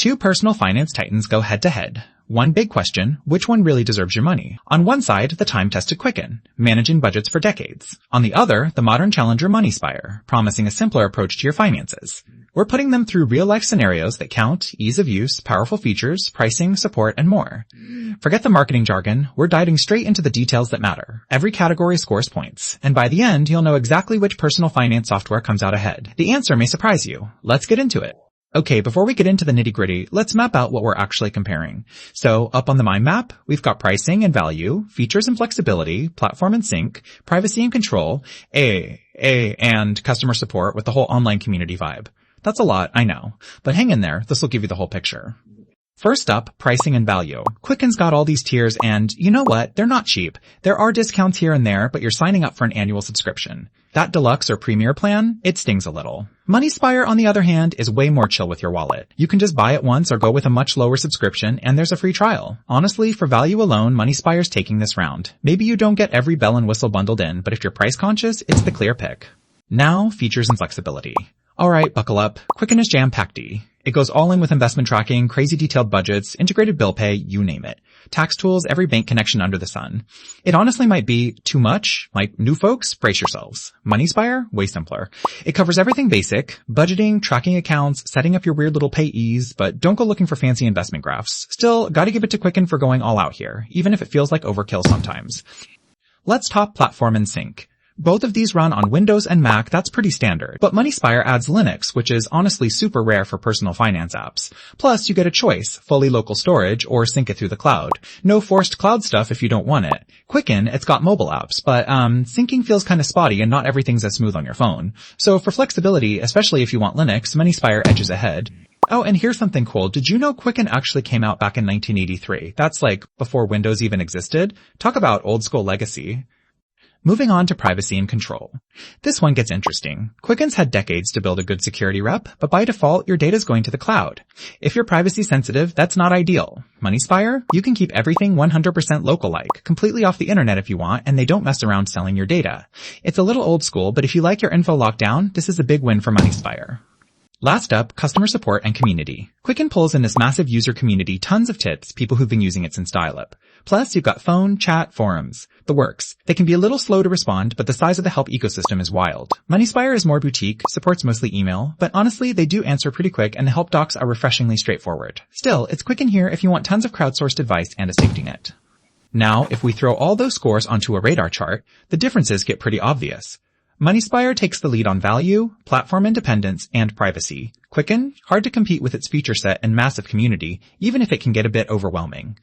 Two personal finance titans go head to head. One big question, which one really deserves your money? On one side, the time-tested Quicken, managing budgets for decades. On the other, the modern challenger Moneyspire, promising a simpler approach to your finances. We're putting them through real-life scenarios that count ease of use, powerful features, pricing, support, and more. Forget the marketing jargon, we're diving straight into the details that matter. Every category scores points, and by the end, you'll know exactly which personal finance software comes out ahead. The answer may surprise you. Let's get into it. Okay, before we get into the nitty-gritty, let's map out what we're actually comparing. So, up on the mind map, we've got pricing and value, features and flexibility, platform and sync, privacy and control, and customer support with the whole online community vibe. That's a lot, I know. But hang in there, this will give you the whole picture. First up, pricing and value. Quicken's got all these tiers and, you know what, they're not cheap. There are discounts here and there, but you're signing up for an annual subscription. That deluxe or premier plan, it stings a little. Moneyspire, on the other hand, is way more chill with your wallet. You can just buy it once or go with a much lower subscription, and there's a free trial. Honestly, for value alone, Moneyspire's taking this round. Maybe you don't get every bell and whistle bundled in, but if you're price conscious, it's the clear pick. Now, features and flexibility. Alright, buckle up. Quicken is jam-packed-y. It goes all in with investment tracking, crazy detailed budgets, integrated bill pay, you name it. Tax tools, every bank connection under the sun. It honestly might be too much. Like, new folks, brace yourselves. Moneyspire, way simpler. It covers everything basic, budgeting, tracking accounts, setting up your weird little payees, but don't go looking for fancy investment graphs. Still, gotta give it to Quicken for going all out here, even if it feels like overkill sometimes. Let's talk platform and sync. Both of these run on Windows and Mac, that's pretty standard. But Moneyspire adds Linux, which is honestly super rare for personal finance apps. Plus, you get a choice, fully local storage or sync it through the cloud. No forced cloud stuff if you don't want it. Quicken, it's got mobile apps, but syncing feels kinda spotty and not everything's as smooth on your phone. So for flexibility, especially if you want Linux, Moneyspire edges ahead. Oh, and here's something cool. Did you know Quicken actually came out back in 1983? That's like before Windows even existed. Talk about old school legacy. Moving on to privacy and control. This one gets interesting. Quicken's had decades to build a good security rep, but by default, your data's going to the cloud. If you're privacy sensitive, that's not ideal. Moneyspire, you can keep everything 100% local-like, completely off the internet if you want, and they don't mess around selling your data. It's a little old school, but if you like your info locked down, this is a big win for Moneyspire. Last up, customer support and community. Quicken pulls in this massive user community, tons of tips, people who've been using it since dial-up. Plus, you've got phone, chat, forums. The works. They can be a little slow to respond, but the size of the help ecosystem is wild. Moneyspire is more boutique, supports mostly email, but honestly, they do answer pretty quick and the help docs are refreshingly straightforward. Still, it's Quicken here if you want tons of crowdsourced advice and a safety net. Now, if we throw all those scores onto a radar chart, the differences get pretty obvious. Moneyspire takes the lead on value, platform independence, and privacy. Quicken, hard to compete with its feature set and massive community, even if it can get a bit overwhelming.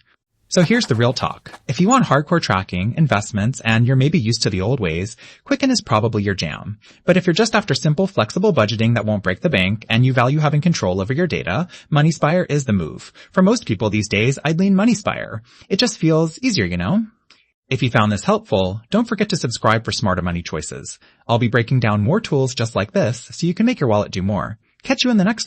So here's the real talk. If you want hardcore tracking, investments, and you're maybe used to the old ways, Quicken is probably your jam. But if you're just after simple, flexible budgeting that won't break the bank, and you value having control over your data, Moneyspire is the move. For most people these days, I'd lean Moneyspire. It just feels easier, you know? If you found this helpful, don't forget to subscribe for smarter money choices. I'll be breaking down more tools just like this so you can make your wallet do more. Catch you in the next one.